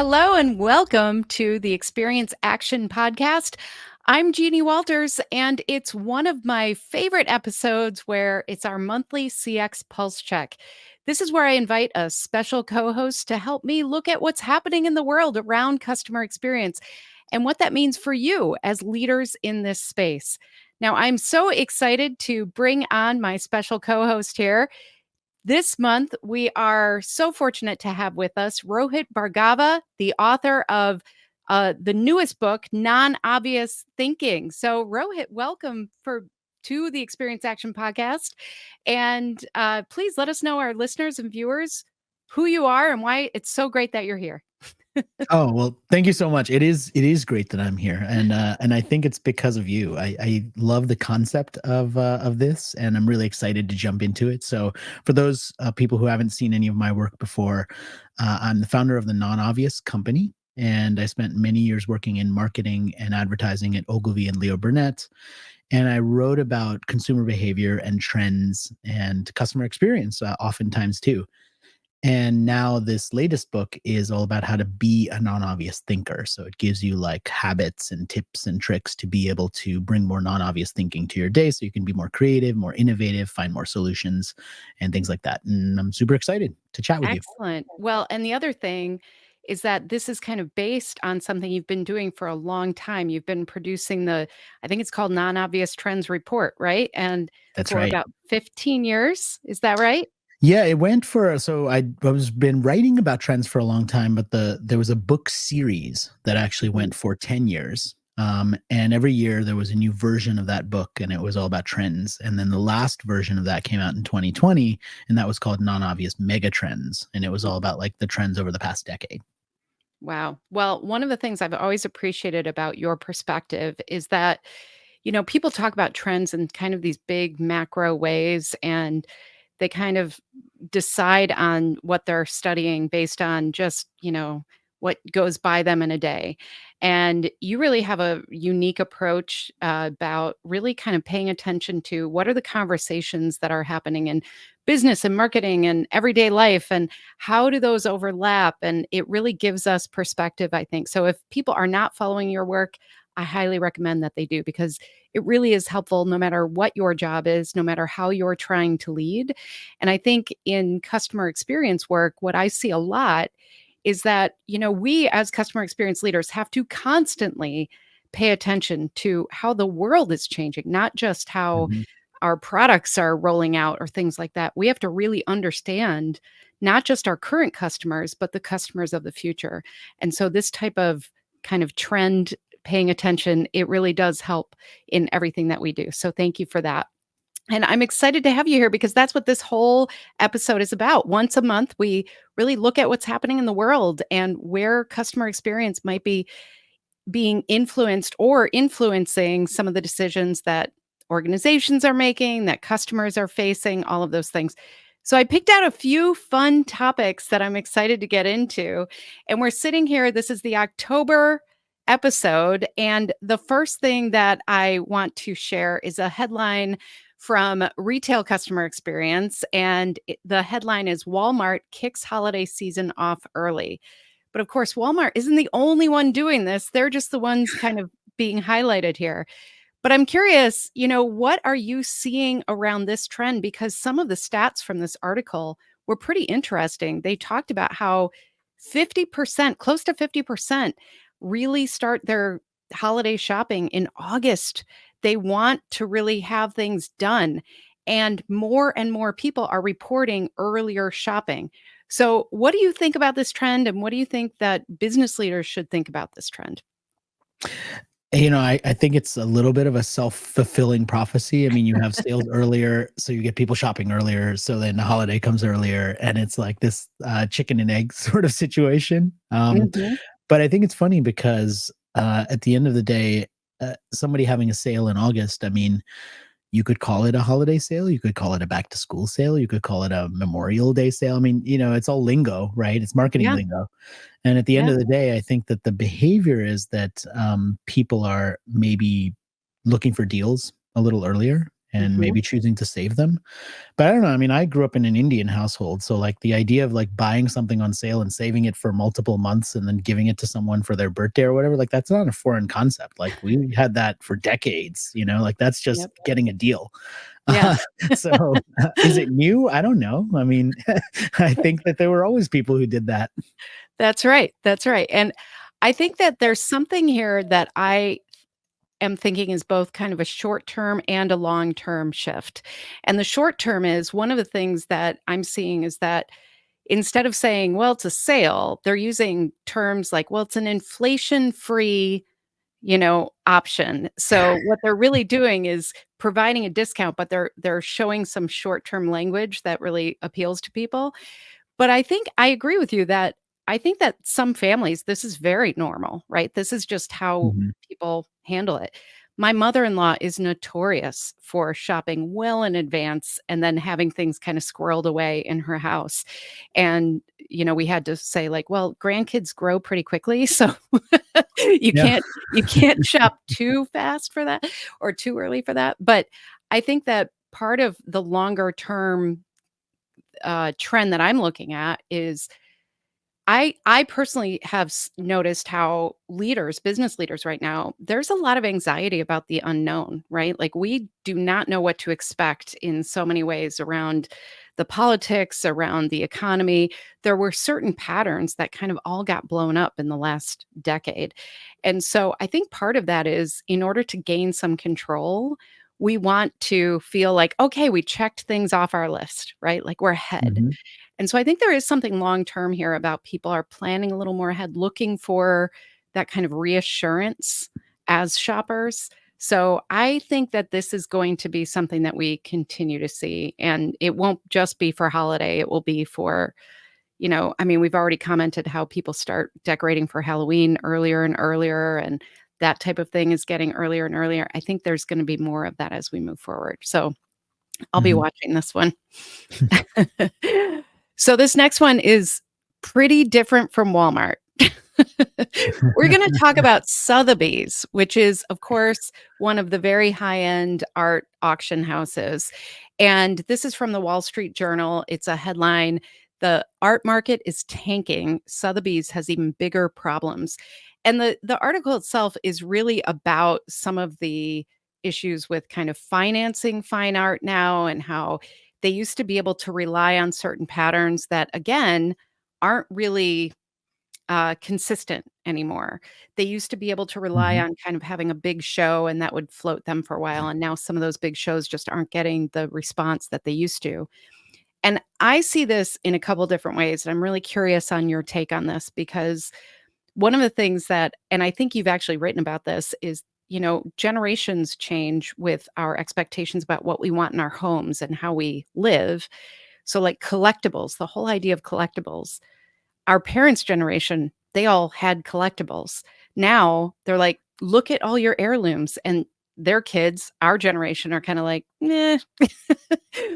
Hello and welcome to the Experience Action Podcast. I'm Jeannie Walters, and it's one of my favorite episodes where it's our monthly CX Pulse Check. This is where I invite a special co host to help me look at what's happening in the world around customer experience and what that means for you as leaders in this space. Now, I'm so excited to bring on my special co host here. This month, we are so fortunate to have with us Rohit Bhargava, the author of the newest book, Non-Obvious Thinking. So, Rohit, welcome to the Experience Action Podcast. And please let us know, our listeners and viewers, who you are and why it's so great that you're here. Oh, well, thank you so much. It is great that I'm here. And I think it's because of you. I love the concept of this, and I'm really excited to jump into it. So for those people who haven't seen any of my work before, I'm the founder of the Non-Obvious Company, and I spent many years working in marketing and advertising at Ogilvy and Leo Burnett. And I wrote about consumer behavior and trends and customer experience, oftentimes too. And now this latest book is all about how to be a non-obvious thinker. So it gives you like habits and tips and tricks to be able to bring more non-obvious thinking to your day so you can be more creative, more innovative, find more solutions and things like that. And I'm super excited to chat with you. Excellent. Well, and the other thing is that this is kind of based on something you've been doing for a long time. You've been producing I think it's called Non-Obvious Trends Report, right? And That's for right. about 15 years. Is that right? Yeah, it went for so I was been writing about trends for a long time, but there was a book series that actually Mm. went for 10 years. And every year there was a new version of that book, and it was all about trends. And then the last version of that came out in 2020, and that was called Non-Obvious Mega Trends, and it was all about like the trends over the past decade. Wow. Well, one of the things I've always appreciated about your perspective is that, people talk about trends in kind of these big macro ways, and they kind of decide on what they're studying based on just, what goes by them in a day. And you really have a unique approach about really kind of paying attention to what are the conversations that are happening in business and marketing and everyday life, and how do those overlap? And it really gives us perspective, I think. So if people are not following your work, I highly recommend that they do, because it really is helpful no matter what your job is, no matter how you're trying to lead. And I think in customer experience work, what I see a lot is that, we as customer experience leaders have to constantly pay attention to how the world is changing, not just how Mhm. our products are rolling out or things like that. We have to really understand not just our current customers, but the customers of the future. And so this type of kind of trend paying attention, it really does help in everything that we do. So thank you for that. And I'm excited to have you here because that's what this whole episode is about. Once a month, we really look at what's happening in the world and where customer experience might be being influenced or influencing some of the decisions that organizations are making, that customers are facing, all of those things. So I picked out a few fun topics that I'm excited to get into. And we're sitting here, this is the October episode. And the first thing that I want to share is a headline from Retail Customer Experience. And the headline is Walmart kicks holiday season off early. But of course, Walmart isn't the only one doing this. They're just the ones kind of being highlighted here. But I'm curious, what are you seeing around this trend? Because some of the stats from this article were pretty interesting. They talked about how 50%, close to 50%, really start their holiday shopping in August. They want to really have things done. And more people are reporting earlier shopping. So, what do you think about this trend? And what do you think that business leaders should think about this trend? I think it's a little bit of a self-fulfilling prophecy. I mean, you have sales earlier, so you get people shopping earlier. So then the holiday comes earlier, and it's like this chicken and egg sort of situation. Mhm. But I think it's funny because at the end of the day, somebody having a sale in August, I mean, you could call it a holiday sale, you could call it a back to school sale, you could call it a Memorial Day sale. I mean, it's all lingo, right? It's marketing Yeah, lingo. And at the end yeah. of the day, I think that the behavior is that people are maybe looking for deals a little earlier. and Mhm. maybe choosing to save them. But I don't know. I mean, I grew up in an Indian household, so like the idea of like buying something on sale and saving it for multiple months and then giving it to someone for their birthday or whatever, like that's not a foreign concept. Like we had that for decades, like that's just Yep. getting a deal. Yeah. Uh, so is it new? I don't know. I mean, I think that there were always people who did that. That's right, that's right, and I think that there's something here that I am thinking is both kind of a short-term and a long-term shift, and the short term is one of the things that I'm seeing is that instead of saying, "Well, it's a sale," they're using terms like, "Well, it's an inflation-free, option." So what they're really doing is providing a discount, but they're showing some short-term language that really appeals to people. But I think I agree with you that I think that some families, this is very normal, right? This is just how Mhm. people handle it. My mother-in-law is notorious for shopping well in advance and then having things kind of squirreled away in her house. And, we had to say like, well, grandkids grow pretty quickly, so you Yeah. can't you can't shop too fast for that or too early for that. But I think that part of the longer term trend that I'm looking at is I personally have noticed how business leaders right now, there's a lot of anxiety about the unknown, right? Like we do not know what to expect in so many ways around the politics, around the economy. There were certain patterns that kind of all got blown up in the last decade. And so I think part of that is in order to gain some control, we want to feel like, okay, we checked things off our list, right? Like we're ahead. Mhm. And so I think there is something long term here about people are planning a little more ahead, looking for that kind of reassurance as shoppers. So I think that this is going to be something that we continue to see. And it won't just be for holiday, it will be for, I mean, we've already commented how people start decorating for Halloween earlier and earlier, and that type of thing is getting earlier and earlier. I think there's going to be more of that as we move forward. So I'll be Mhm. watching this one. So this next one is pretty different from Walmart. We're gonna talk about Sotheby's, which is, of course, one of the very high-end art auction houses. And this is from the Wall Street Journal. It's a headline, "The art market is tanking. Sotheby's has even bigger problems." And the article itself is really about some of the issues with kind of financing fine art now and how they used to be able to rely on certain patterns that, again, aren't really consistent anymore. They used to be able to rely Mhm. on kind of having a big show and that would float them for a while. And now some of those big shows just aren't getting the response that they used to. And I see this in a couple different ways. And I'm really curious on your take on this because one of the things that, and I think you've actually written about this, is generations change with our expectations about what we want in our homes and how we live. So, like collectibles, the whole idea of collectibles, our parents' generation, they all had collectibles. Now they're like, look at all your heirlooms. And their kids, our generation, are kind of like, nah,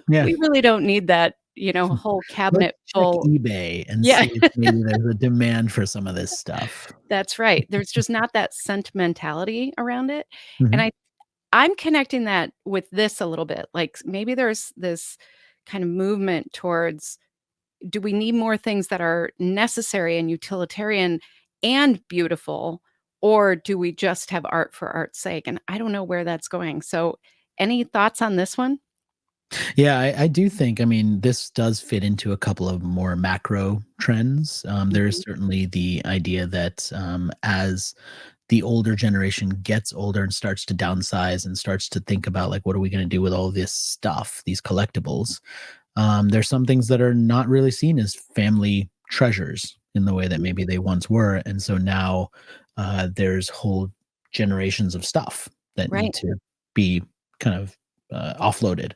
Yeah. we really don't need that, whole Let's cabinet check full. eBay and Yeah, see if maybe there's a demand for some of this stuff. that's right. There's just not that sentimentality around it. And Mhm. I'm connecting that with this a little bit. Like maybe there's this kind of movement towards, do we need more things that are necessary and utilitarian and beautiful, or do we just have art for art's sake? And I don't know where that's going. So, any thoughts on this one? Yeah, I do think, I mean, this does fit into a couple of more macro trends. There is Mhm. certainly the idea that as the older generation gets older and starts to downsize and starts to think about like, what are we going to do with all this stuff, these collectibles? There's some things that are not really seen as family treasures in the way that maybe they once were, and so now there's whole generations of stuff that need Right. to be kind of offloaded.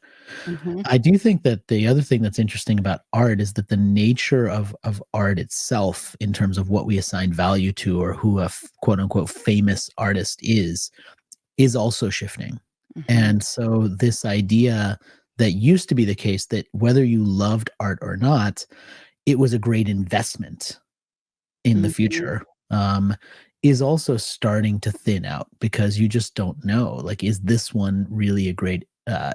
Mhm. I do think that the other thing that's interesting about art is that the nature of art itself, in terms of what we assign value to or who a quote unquote famous artist is also shifting. Mhm. And so this idea that used to be the case that whether you loved art or not, it was a great investment in the Mhm. future, is also starting to thin out because you just don't know. Like, is this one really a great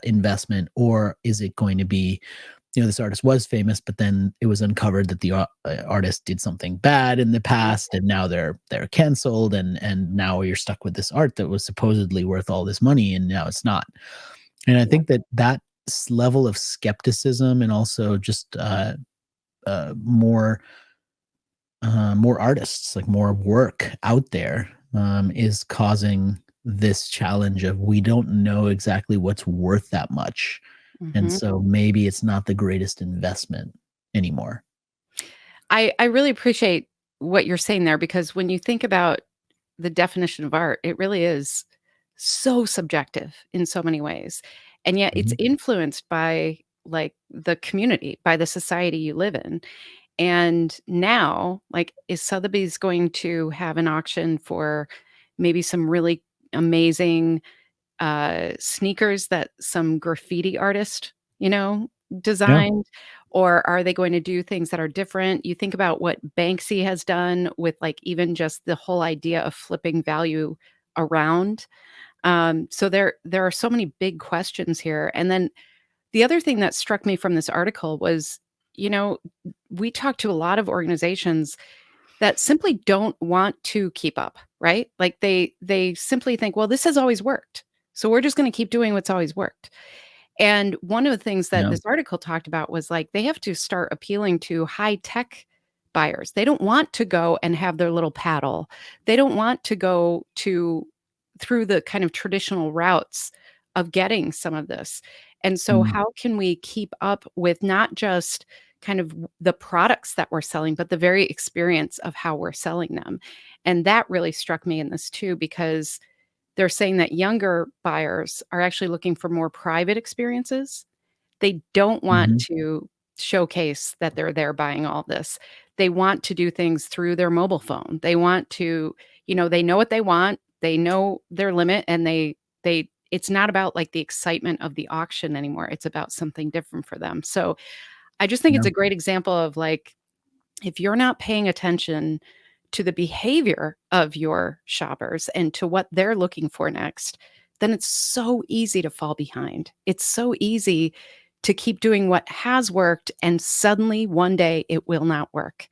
investment, or is it going to be, this artist was famous, but then it was uncovered that the artist did something bad in the past, and now they're canceled, and now you're stuck with this art that was supposedly worth all this money, and now it's not. And I Yeah. think that level of skepticism, and also just more more artists, like more work out there, is causing this challenge of, we don't know exactly what's worth that much. And Mhm. so maybe it's not the greatest investment anymore. I really appreciate what you're saying there, because when you think about the definition of art, it really is so subjective in so many ways. And yet it's Mhm. influenced by, like, the community, by the society you live in. And now, like, is Sotheby's going to have an auction for maybe some really amazing sneakers that some graffiti artist, Yeah. designed? Or are they going to do things that are different? You think about what Banksy has done with, like, even just the whole idea of flipping value around. So there are so many big questions here. And then the other thing that struck me from this article was, you know, we talked to a lot of organizations that simply don't want to keep up, right? Like, they simply think, well, this has always worked, so we're just going to keep doing what's always worked. And one of the things that Yeah. this article talked about was, like, they have to start appealing to high tech buyers. They don't want to go and have their little paddle. They don't want to go to through the kind of traditional routes of getting some of this. And so Mm. how can we keep up with not just kind of the products that we're selling, but the very experience of how we're selling them? And that really struck me in this too, because they're saying that younger buyers are actually looking for more private experiences. They don't want Mhm. to showcase that they're there buying all this. They want to do things through their mobile phone. They want to, they know what they want, they know their limit, and they it's not about, like, the excitement of the auction anymore. It's about something different for them. So, I just think Yeah. it's a great example of, like, if you're not paying attention to the behavior of your shoppers and to what they're looking for next, then it's so easy to fall behind. It's so easy to keep doing what has worked, and suddenly one day it will not work.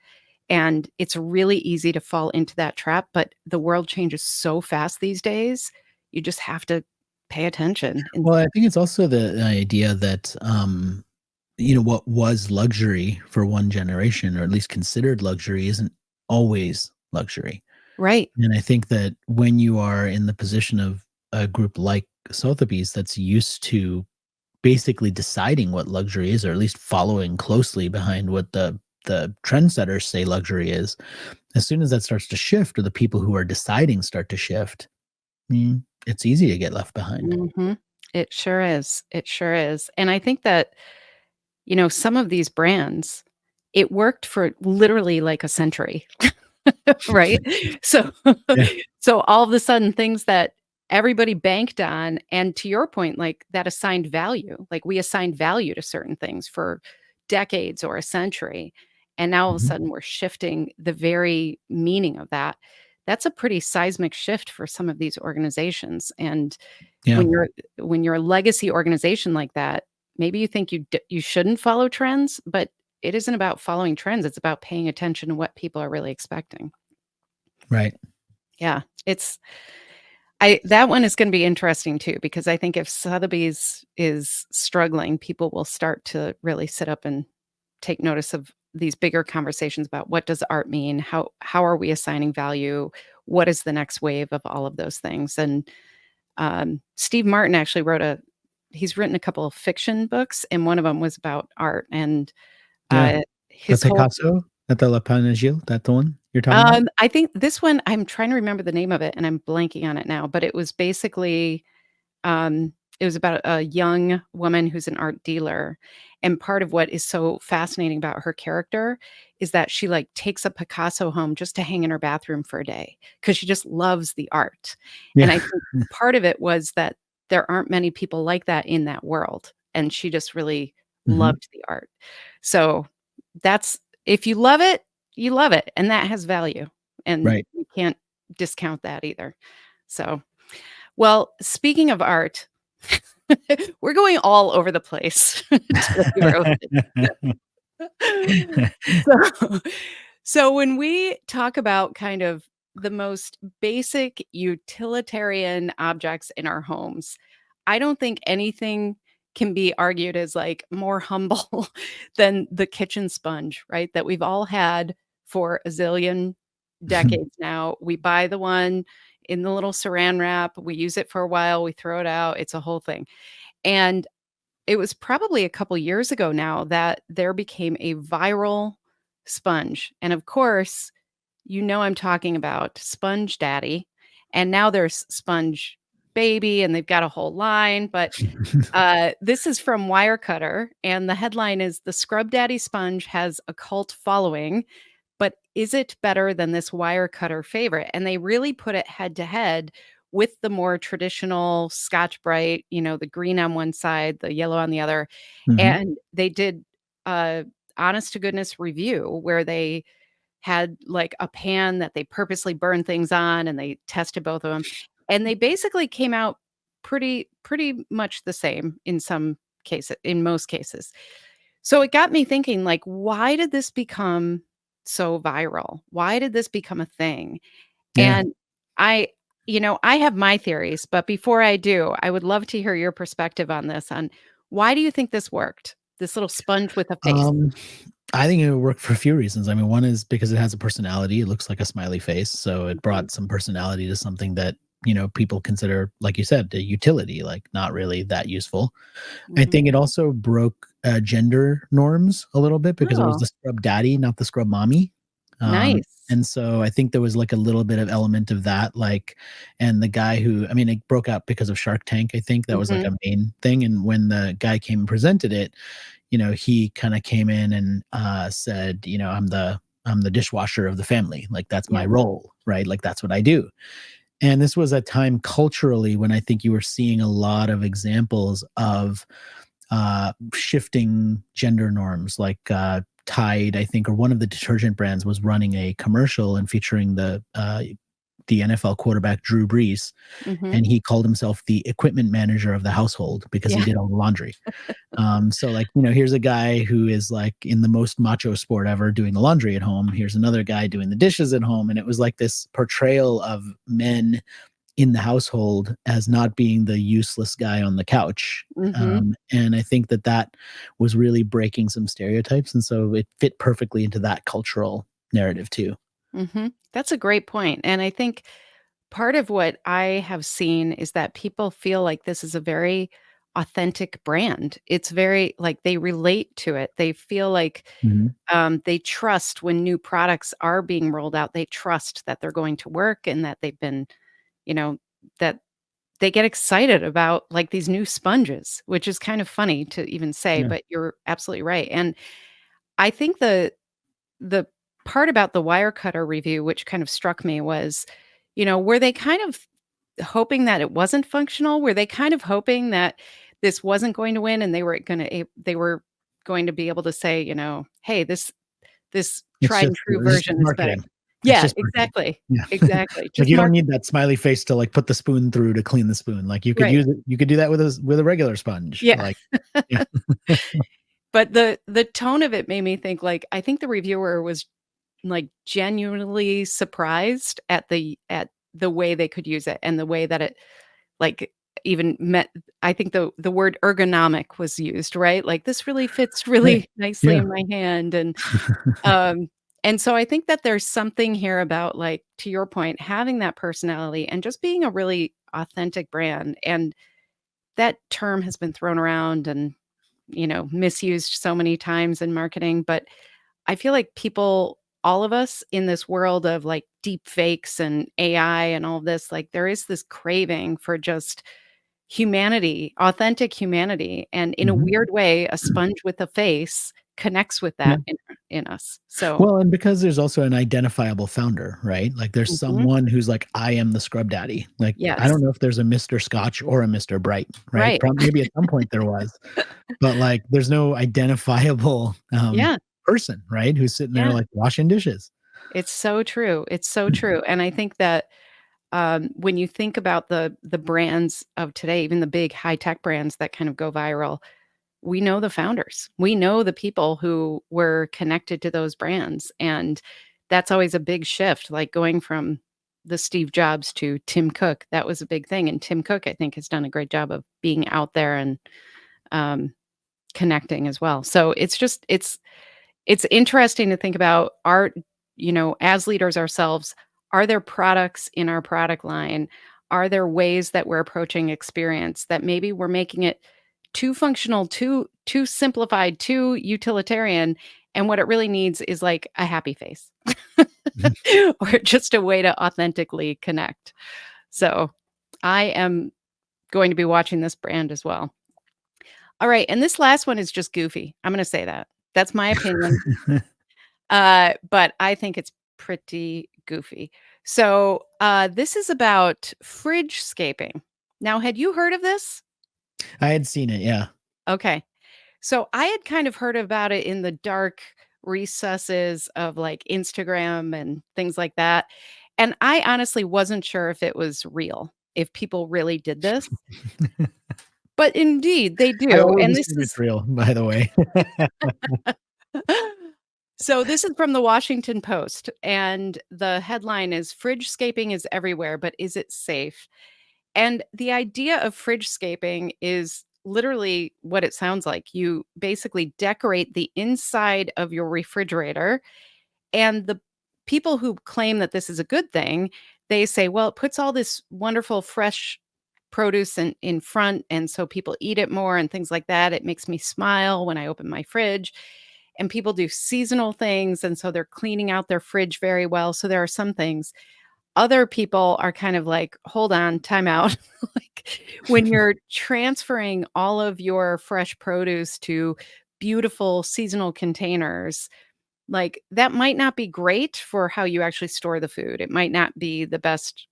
And it's really easy to fall into that trap, but the world changes so fast these days. You just have to pay attention. And Well, I think it's also the idea that, what was luxury for one generation, or at least considered luxury, isn't always luxury. right. And I think that when you are in the position of a group like Sotheby's, that's used to basically deciding what luxury is, or at least following closely behind what the trendsetters say luxury is, as soon as that starts to shift, or the people who are deciding start to shift, it's easy to get left behind. Mhm. It sure is. It sure is. And I think that, some of these brands, it worked for literally like a century, right? So Yeah. so all of a sudden, things that everybody banked on, and to your point, like, that assigned value, like, we assigned value to certain things for decades or a century, and now all of a Mhm. sudden we're shifting the very meaning of that. That's a pretty seismic shift for some of these organizations. And Yeah. when you're a legacy organization like that, maybe you think you shouldn't follow trends, but it isn't about following trends, it's about paying attention to what people are really expecting. Right. Yeah, it's I that one is gonna be interesting too, because I think if Sotheby's is struggling, people will start to really sit up and take notice of these bigger conversations about, what does art mean? How are we assigning value? What is the next wave of all of those things? And Steve Martin actually he's written a couple of fiction books, and one of them was about art. And Yeah. The his whole Picasso at the La Panagile, that the one you're talking about? I think this one, I'm trying to remember the name of it, and I'm blanking on it now, but it was basically, it was about a young woman who's an art dealer, and part of what is so fascinating about her character is that she, like, takes a Picasso home just to hang in her bathroom for a day, because she just loves the art. And Yeah. I think part of it was that there aren't many people like that in that world, and she just really Mhm. loved the art. So that's if you love it, you love it, and that has value, and Right. you can't discount that either. So, well, speaking of art, We're going all over the place today, Rohit. So so when we talk about kind of the most basic utilitarian objects in our homes, I don't think anything can be argued as, like, more humble than the kitchen sponge, right? That we've all had for a zillion decades now. We buy the one in the little Saran wrap, we use it for a while, we throw it out, it's a whole thing. And it was probably a couple years ago now that there became a viral sponge, and of course, you know I'm talking about Sponge Daddy, and now there's Sponge Baby, and they've got a whole line, but, this is from Wirecutter, and the headline is, "The Scrub Daddy Sponge Has a Cult Following, but is it better than this Wirecutter favorite?" And they really put it head to head with the more traditional Scotch-Brite, the green on one side, the yellow on the other, Mhm. and they did a honest to goodness review where they had, like, a pan that they purposely burn things on, and they tested both of them, and they basically came out pretty much the same in most cases. So it got me thinking, like, why did this become so viral? Why did this become a thing? Yeah. And I I have my theories, but before I do, I would love to hear your perspective on this, on why do you think this worked? This little sponge with a face. Um, I think it would work for a few reasons. I mean, one is because it has a personality. It looks like a smiley face, so it Mhm, brought some personality to something that, people consider, like you said, a utility, like not really that useful. I mhm. think it also broke, gender norms a little bit because it was Oh, the scrub daddy, not the scrub mommy. nice. And so I think there was like a little bit of element of that, like, and the guy who, I mean, it broke out because of Shark Tank. I think that was like Mhm, a main thing. And when the guy came and presented it, he kind of came in and said, I'm the dishwasher of the family. Like that's my yeah, role, right? Like that's what I do. And this was a time culturally when I think you were seeing a lot of examples of shifting gender norms, like Tide, I think, or one of the detergent brands was running a commercial and featuring the NFL quarterback Drew Brees, mhm, and he called himself the equipment manager of the household because he yeah, did all the laundry. So like, here's a guy who is like in the most macho sport ever doing the laundry at home. Here's another guy doing the dishes at home. And it was like this portrayal of men in the household as not being the useless guy on the couch. mhm, And I think that that was really breaking some stereotypes. And so it fit perfectly into that cultural narrative too. mhm. That's a great point, and I think part of what I have seen is that people feel like this is a very authentic brand. It's very like, they relate to it. They feel like, Mhm. they trust when new products are being rolled out, they trust that they're going to work and that they've been you know, that they get excited about, like, these new sponges, which is kind of funny to even say, Yeah. but you're absolutely right, and I think the part about the Wirecutter review, which kind of struck me was, were they kind of hoping that it wasn't functional? Were they kind of hoping that this wasn't going to win and they were going to be able to say, "Hey, this tried and true It's just version is better." marketing. It's Yeah, just marketing. exactly, Yeah. exactly, Like just you don't market. need that smiley face to like put the spoon through to clean the spoon. Like Right, you could do that with a regular sponge. yeah. Like, yeah. But the tone of it made me think, like, I think the reviewer was, like, genuinely surprised at the way they could use it and the way that it, like, even met I think the word ergonomic was used, right? Like, "This really fits Hey. really nicely Yeah. in my hand," um, and so I think that there's something here about, like, to your point, having that personality and just being a really authentic brand, and that term has been thrown around and, misused so many times in marketing, but I feel like people all of us in this world of, like, deep fakes and AI and all of this, like, there is this craving for just humanity, authentic humanity, and in a Mhm. weird way, a sponge with a face connects with Yeah. that in us. So Well, and because there's also an identifiable founder, right? Like there's mhm, someone who's like, I am the scrub daddy. Like, I yes, don't know if there's a Mr. Scotch or a Mr. Bright, right? right. Maybe at some point there was, but like there's no identifiable Yeah, person, right? Who's sitting there yeah. like washing dishes. It's so true, and I think that when you think about the brands of today, even the big high tech brands that kind of go viral, we know the founders. We know the people who were connected to those brands, and that's always a big shift, like going from the Steve Jobs to Tim Cook. That was a big thing, and Tim Cook, I think, has done a great job of being out there and, um, connecting as well. So it's just it's interesting to think about our, as leaders ourselves, are there products in our product line? Are there ways that we're approaching experience that maybe we're making it too functional, too simplified, too utilitarian, and what it really needs is like a happy face or just a way to authentically connect. So, I am going to be watching this brand as well. All right, and this last one is just goofy. I'm gonna say that. That's my opinion. But I think it's pretty goofy. So, this is about FridgeScaping. Now, had you heard of this? I had seen it, yeah. Okay. So, I had kind of heard about it in the dark recesses of, like, Instagram and things like that, and I honestly wasn't sure if it was real, if people really did this, but indeed they I do, always and this assume it's is real, by the way. so this is from the Washington Post, and the headline is "Fridgescaping is everywhere, but is it safe?" And the idea of fridgescaping is literally what it sounds like. You basically decorate the inside of your refrigerator, and the people who claim that this is a good thing, they say, well, it puts all this wonderful fresh produce in front, and so people eat it more and things like that. It makes me smile when I open my fridge. And people do seasonal things, and so they're cleaning out their fridge very well. So there are some things. Other people are kind of like, hold on, time out. Like when you're transferring all of your fresh produce to beautiful seasonal containers, like, that might not be great for how you actually store the food. It might not be the best,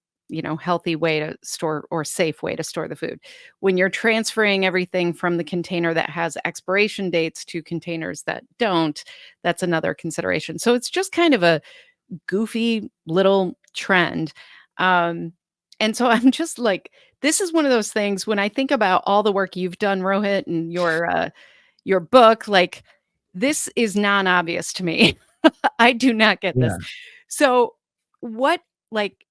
healthy way to store or safe way to store the food. When you're transferring everything from the container that has expiration dates to containers that don't, that's another consideration. So it's just kind of a goofy little trend. Um, and so I'm just like, this is one of those things when I think about all the work you've done, Rohit, and your book, like, this is non-obvious to me. I do not get this. Yeah. So, what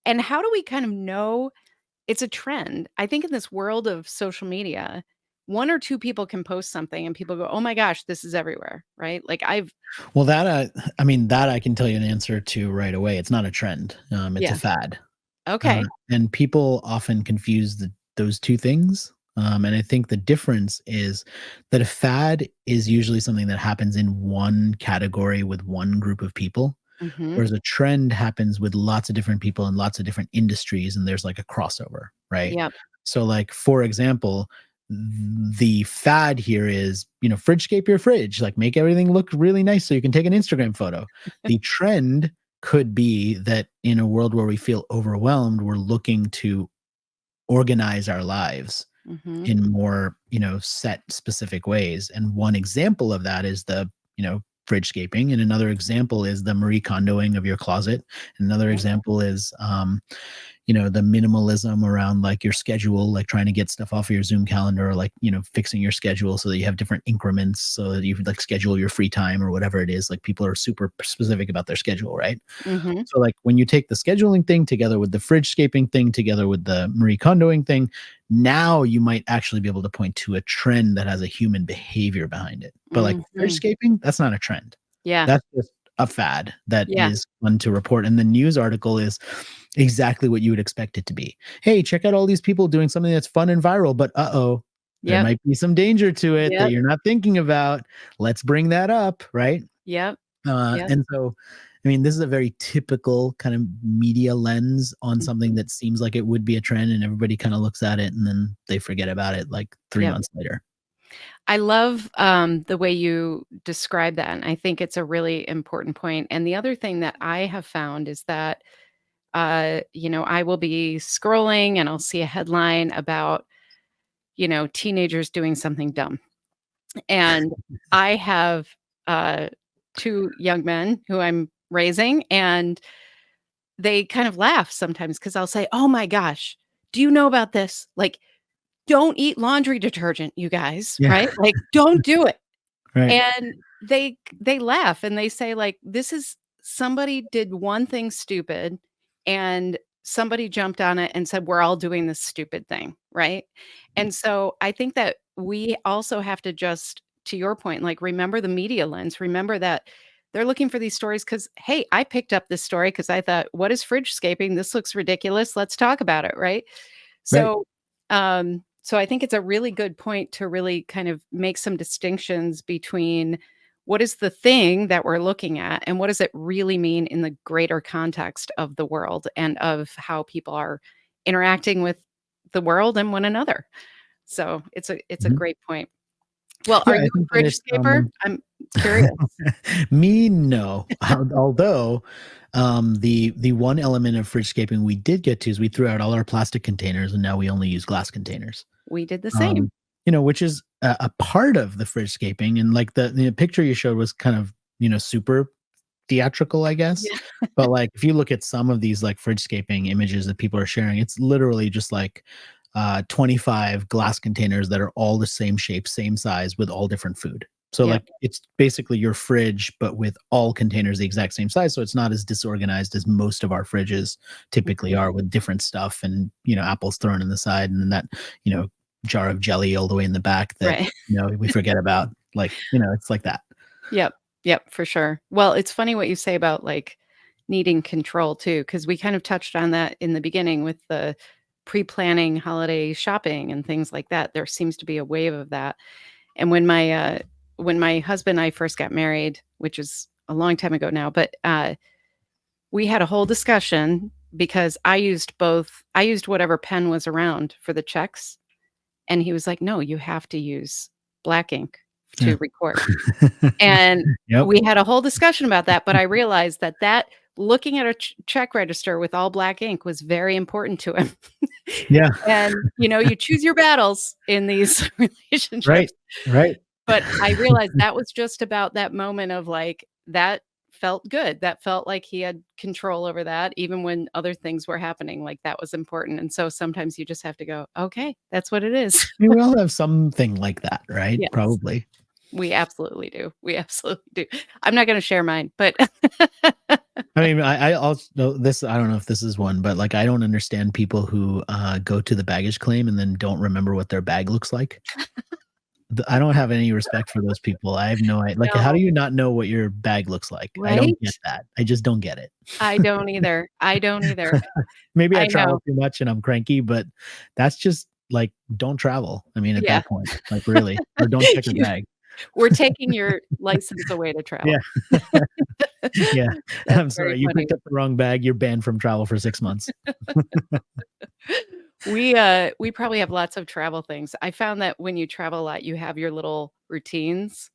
and how do we kind of know it's a trend? I think in this world of social media, one or two people can post something and people go, "Oh my gosh, this is everywhere," right? Like Well, I mean, that I can tell you an answer to right away. It's not a trend. It's a yeah. fad. Okay. And people often confuse those two things. And I think the difference is that a fad is usually something that happens in one category with one group of people, Mhm. whereas a trend happens with lots of different people in lots of different industries, and there's like a crossover, right? Yep. So, like, for example, the fad here is, fridgescape your fridge, like make everything look really nice so you can take an Instagram photo. The trend could be that in a world where we feel overwhelmed, we're looking to organize our lives Mhm. in more, set specific ways. And one example of that is fridgescaping, and another example is the Marie Kondoing of your closet. Another Yep. example is the minimalism around like your schedule, like trying to get stuff off of your Zoom calendar, or like, fixing your schedule so that you have different increments so that you like schedule your free time or whatever it is. Like people are super specific about their schedule, right? Mhm. So like when you take the scheduling thing together with the fridgescaping thing together with the Marie Kondoing thing, now you might actually be able to point to a trend that has a human behavior behind it. But like Mhm. fridgescaping, that's not a trend. Yeah. That's just a fad that Yeah. is fun to report. And the news article is exactly what you would expect it to be. Hey, check out all these people doing something that's fun and viral, but there Yep. might be some danger to it that Yep. you're not thinking about. Let's bring that up, right? Yep. Yep. And so, I mean, this is a very typical kind of media lens on something Mhm. that seems like it would be a trend, and everybody kind of looks at it and then they forget about it like 3 Yep. months later. I love, the way you describe that, and I think it's a really important point, and the other thing that I have found is that, I will be scrolling and I'll see a headline about, teenagers doing something dumb, and I have, uh, 2 young men who I'm raising, and they kind of laugh sometimes because I'll say, "Oh my gosh, do you know about this? Like, don't eat laundry detergent, you guys, Yeah. right? Like, don't do it." Right. And they laugh and they say like, "This is somebody did one thing stupid and somebody jumped on it and said, 'We're all doing this stupid thing,'" right? And so I think that we also have to just, to your point, like, remember the media lens, remember that they're looking for these stories because, hey, I picked up this story because I thought, "What is FridgeScaping? This looks ridiculous. Let's talk about it," right? Right. So I think it's a really good point to really kind of make some distinctions between what is the thing that we're looking at and what does it really mean in the greater context of the world and of how people are interacting with the world and one another. So it's a Mhm. great point. Well, Yeah, are you I think a that fridge it's, scaper? I'm curious. me, no. Although, the one element of FridgeScaping we did get to is we threw out all our plastic containers, and now we only use glass containers. We did the same. Um, which is a part of the FridgeScaping, and, like, the picture you showed was kind of, super theatrical, I guess. Yeah. But, like, if you look at some of these, like, FridgeScaping images that people are sharing, it's literally just, like, 25 glass containers that are all the same shape, same size, with all different food. So, Yep. like, it's basically your fridge, but with all containers the exact same size, so it's not as disorganized as most of our fridges typically Mhm. are, with different stuff and, apples thrown in the side, and then that, you know, jar of jelly all the way in the back that, Right. we forget about. Like, it's like that. Yep. Yep, for sure. Well, it's funny what you say about, like, needing control too, because we kind of touched on that in the beginning with the pre-planning holiday shopping and things like that. There seems to be a wave of that. And when my husband and I first got married, which is a long time ago now, but, we had a whole discussion because I used whatever pen was around for the checks, and he was like, "No, you have to use black ink Yeah. to record." And Yep. we had a whole discussion about that, but I realized that looking at a check register with all black ink was very important to him. Yeah. And, you choose your battles in these Right. relationships. Right. But I realized that was just about that moment of, like, that felt good. That felt like he had control over that even when other things were happening, like, that was important. And so sometimes you just have to go, "Okay, that's what it is." We all have something like that, right? Yes. Probably. We absolutely do. We absolutely do. I'm not gonna share mine, but I mean, I also this. I don't know if this is one, but, like, I don't understand people who go to the baggage claim and then don't remember what their bag looks like. I don't have any respect for those people. I have no idea. Like, how do No. you not know what your bag looks like? I don't Right? get that. I just don't get it. I don't either. I don't either. Maybe I I travel know. too much and I'm cranky, but that's just, like, don't travel. I mean, at Yeah. that point, like, really, or don't check your You bag. we're taking your license away to Yeah. travel. Yeah. That's I'm very sorry, you funny. picked up the wrong bag. You're banned from travel for 6 months. We probably have lots of travel things. I found that when you travel a lot, you have your little routines,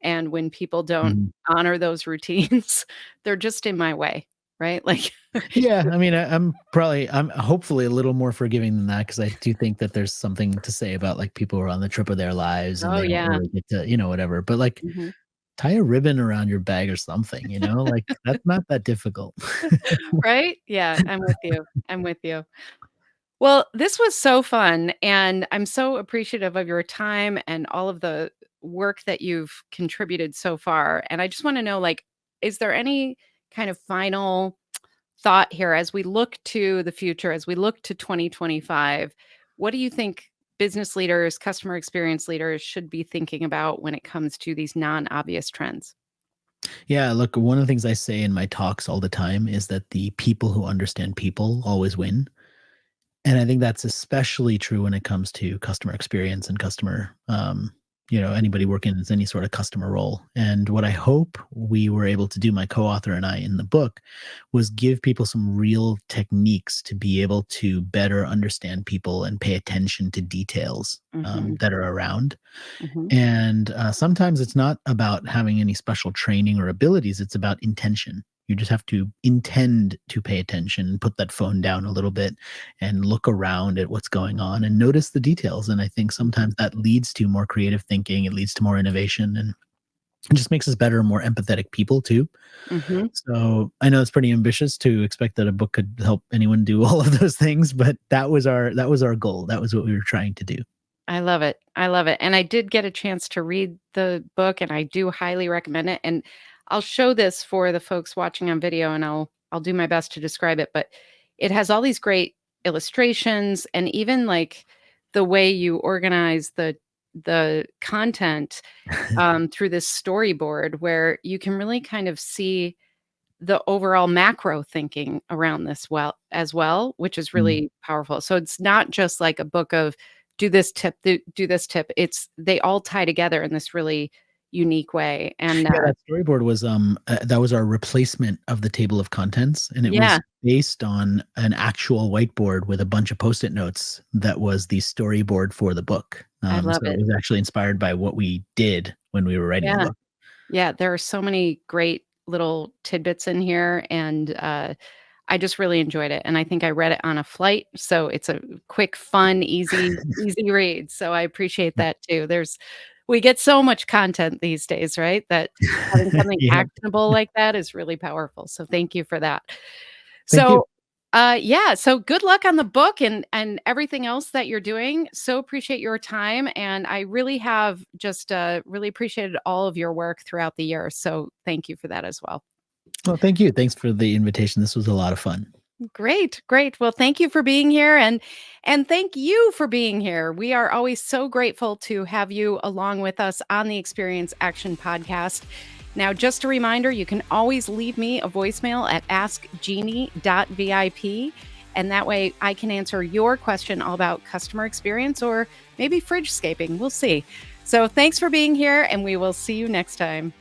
and when people don't Mhm. honor those routines, they're just in my way, right? Like, Yeah, I mean, I'm hopefully a little more forgiving than that, because I do think that there's something to say about, like, people who are on the trip of their lives and oh, they don't yeah. really get to, whatever, but, like, Mhm. tie a ribbon around your bag or something, like, that's not that difficult. Right? Yeah, I'm with you. I'm with you. Well, this was so fun, and I'm so appreciative of your time and all of the work that you've contributed so far. And I just want to know, like, is there any kind of final thought here as we look to the future, as we look to 2025? What do you think business leaders, customer experience leaders should be thinking about when it comes to these non-obvious trends? Yeah, look, one of the things I say in my talks all the time is that the people who understand people always win. And I think that's especially true when it comes to customer experience and customer, anybody working in any sort of customer role. And what I hope we were able to do, my co-author and I, in the book, was give people some real techniques to be able to better understand people and pay attention to details Mhm, that are around. mhm, And sometimes it's not about having any special training or abilities, it's about intention. You just have to intend to pay attention, put that phone down a little bit and look around at what's going on and notice the details. And I think mhm. sometimes that leads to more creative thinking, it leads to more innovation. And It just makes us better, more empathetic people too. Mhm. So I know it's pretty ambitious to expect that a book could help anyone do all of those things, but that was our goal. That was what we were trying to do. I love it. I love it. And I did get a chance to read the book and I do highly recommend it. And I'll show this for the folks watching on video and I'll do my best to describe it, but it has all these great illustrations and even like the way you organize the content through this storyboard where you can really kind of see the overall macro thinking around this as well, which is Mm. really powerful. So it's not just like a book of do this tip, do this tip. It's they all tie together in this really unique way. And Yeah, that storyboard was, that was our replacement of the table of contents, and it yeah, was based on an actual whiteboard with a bunch of Post-it notes that was the storyboard for the book. I love So it it. was actually inspired by what we did when we were writing the Yeah. book. Yeah, there are so many great little tidbits in here, and, I just really enjoyed it, and I think I read it on a flight, so it's a quick, fun, easy read, so I appreciate that too. We get so much content these days, right? That having something Yep. actionable like that is really powerful, so thank you for that. Thank you. So, yeah, so good luck on the book and everything else that you're doing. So appreciate your time, and I really have just, really appreciated all of your work throughout the year, so thank you for that as well. Well, thank you. Thanks for the invitation. This was a lot of fun. Great, great. Well, thank you for being here and thank you for being here. We are always so grateful to have you along with us on the Experience Action podcast. Now, just a reminder, you can always leave me a voicemail at askjeannie.vip and that way I can answer your question all about customer experience or maybe FridgeScaping. We'll see. So, thanks for being here and we will see you next time.